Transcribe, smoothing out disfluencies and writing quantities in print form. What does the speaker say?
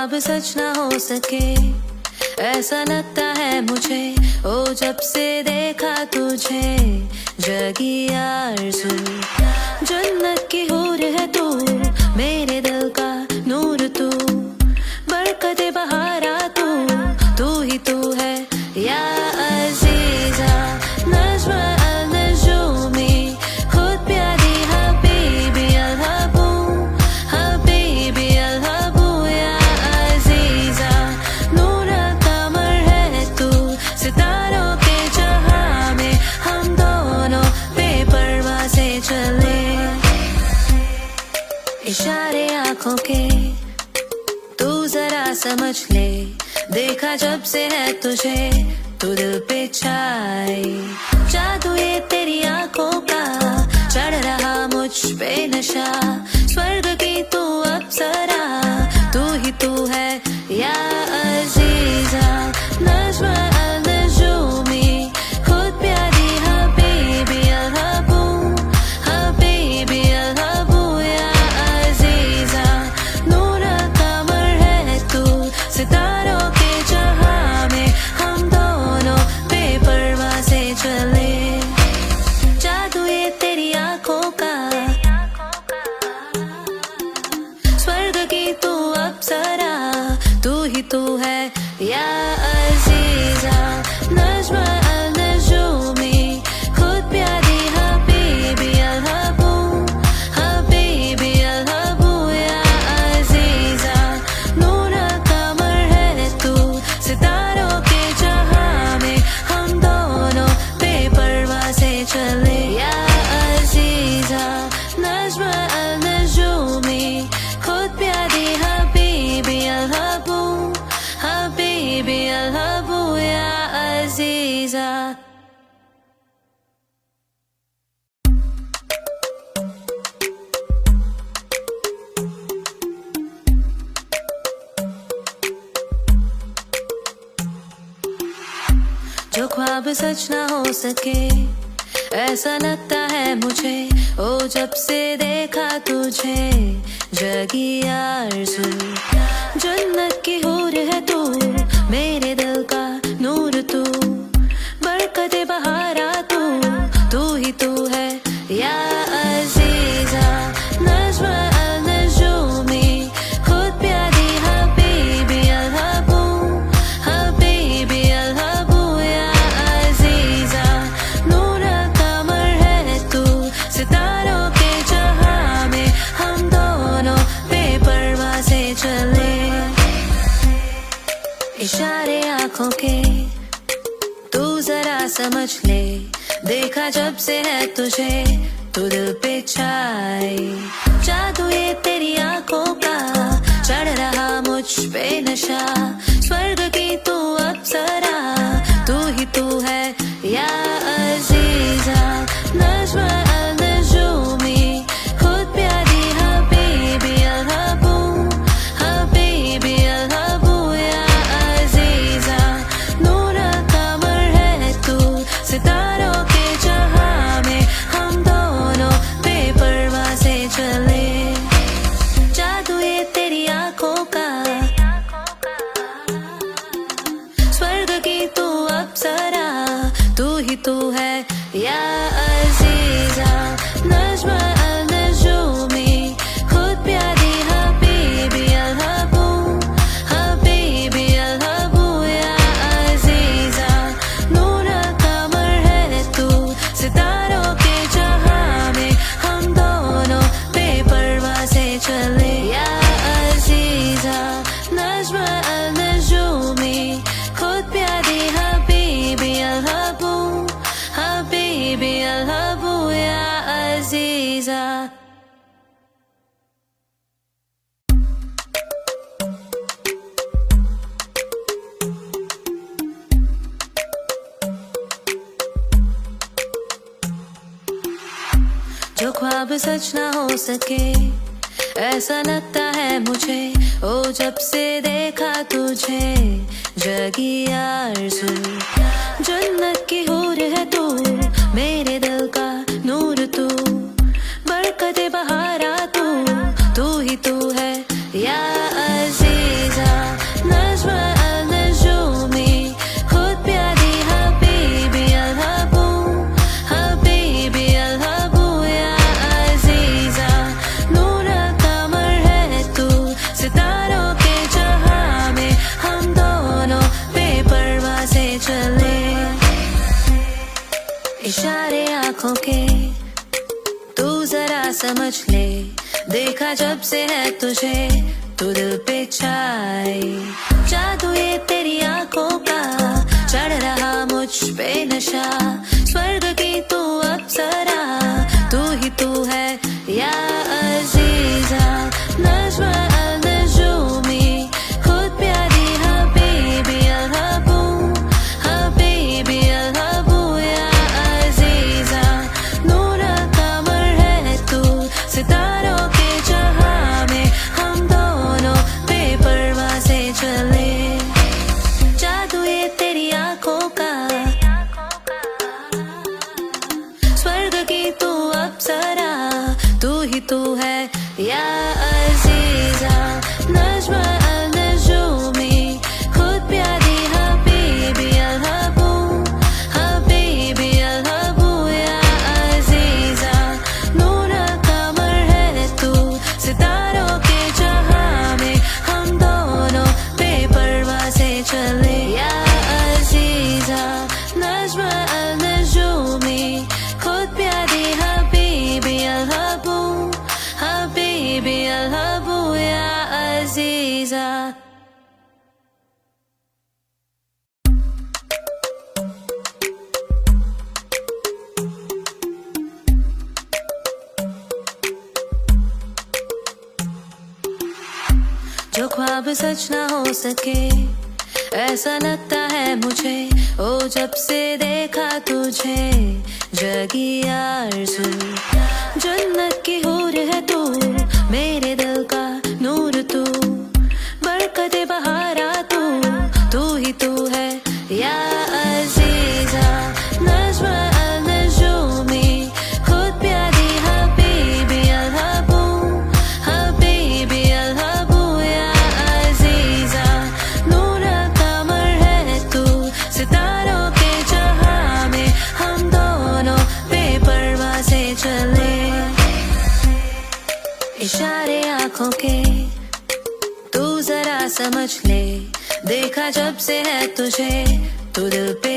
ख्वाब सच ना हो सके, ऐसा लगता है मुझे। ओ जब से देखा तुझे, जगी आरज़ू, जन्नत की हूर है तू, मेरे दिल का नूर तू, बरकते बहारा तू ही तू है या अज़ीज़ा। नज़्म अल-नजूमी, खुद प्यारी हबीबी अल-हबू, हबीबी अल-हबू या अज़ीज़ा। नूर कमर है तू, सितारों के जहां में हम दोनों बेपरवाह से चले। इशारे आँखों के तू जरा समझ ले, देखा जब से है तुझे तू दिल पे छाए। जादू ये तेरी आंखों का, चढ़ रहा मुझ पे नशा, स्वर्ग की तू अप्सरा, तू ही तू है या अज़ीज़ा। नज़्म अल-नजूमी, खुद प्यारी हबीबी अल-हबू, हबीबी अल-हबू या अज़ीज़ा। नूर कमर है तू, सितारों के जहां में हम दोनों बेपरवाह से चले। जादू ये तेरी आंखों का, स्वर्ग की तू अप्सरा, तू ही तू है या अज़ीज़ा। नज़्म अल-नजूमी, खुद प्यारी हबीबी अल-हबू, हबीबी अल-हबू या अज़ीज़ा। नूर कमर है तू, सितारों के जहां में हम दोनों बेपरवाह से चले या अज़ीज़ा। नज़्म अल-नजूमी, खुद प्यारी हबीबी अल-हबू, हबीबी अल-हबू या अज़ीज़ा। जो ख्वाब सच ना हो सके, ऐसा लगता है मुझे। ओ जब से देखा तुझे, जगी आरज़ू, जन्नत की हूर है तू, मेरे दिल का नूर तू, बरकते बहारा तू ही तू है या अज़ीज़ा। नज़्म अल-नजूमी, खुद प्यारी हबीबी अल-हबू, हबीबी अल-हबू या अज़ीज़ा। नूर कमर है तू, सितारों के जहां में हम दोनों बेपरवाह से चले। इशारे आँखों के तू जरा समझ ले, देखा जब से है तुझे तू दिल पे छाए। जादू ये तेरी आंखों का, चढ़ रहा मुझ पे नशा, स्वर्ग की तू अप्सरा, तू ही तू है या अज़ीज़ा। नज़्म अल-नजूमी, खुद प्यारी हबीबी अल-हबू, हबीबी अल-हबू या अज़ीज़ा। नूर कमर है तू, सितारों के जहां में हम दोनों बेपरवाह से चले। जादू ये तेरी आंखों का, स्वर्ग की तू अप्सरा, तू ही तू है या अज़ीज़ा। नज़्म अल-नजूमी, खुद प्यारी हबीबी अल-हबू, हबीबी अल-हबू या अज़ीज़ा। नूर कमर है तू, सितारों के जहां में हम दोनों बेपरवाह से चले या अज़ीज़ा। नज़्म अल-नजूमी, खुद प्यारी हबीबी अल-हबू, हबीबी अल-हबू या अज़ीज़ा। जो ख्वाब सच ना हो सके, ऐसा लगता है मुझे। ओ जब से देखा तुझे, जगी आरज़ू, जन्नत की हूर है तू, मेरे दिल का नूर तू, बरकते बहारा तू ही तू है या अज़ीज़ा। चले, इशारे आंखों के तू जरा समझ ले, देखा जब से है तुझे तू दिल पे छाए, जादू ये तेरी आंखों का चढ़ रहा मुझ पे नशा, स्वर्ग की तू अप्सरा, तू ही तू है या अजीजा, नज्मा अल-नजूमी, खुद प्यारी हबीबी अल-हबू, हबीबी अल-हबू या अजीजा, नूर कमर है तू सितारों के जहां में, हम दोनों बेपरवाह से चले, जादू ये तेरी आंखों का, स्वर्ग की तू अप्सरा, तू ही तू है या अजीजा, नज्मा अल-नजूमी, खुद प्यारी हबीबी अल-हबू, हबीबी अल-हबू या अजीजा, नूर कमर है तू सितारों के जहां में, हम दोनों बेपरवाह से चले, या अजीजा, नज्मा अल-नजूमी, खुद प्यारी हबीबी अल-हबू, हबीबी अल-हबू या अजीजा। जो ख्वाब सच ना हो सके ऐसा लगता है मुझे, ओ जब से देखा तुझे जगी आरज़ू, जन्नत की हूर है तू, मेरे दिल का नूर तू, बरकते बहारा तू, तू ही तू है या अजीजा, नज्मा अल-नजूमी, खुद प्यारी हबीबी अल-हबू, हबीबी अल-हबू या अजीजा, नूर कमर है तू सितारों के जहां में, हम दोनों बेपरवाह से चले, इशारे आंखों के तू जरा समझ ले, देखा जब से है तुझे तू दिल पे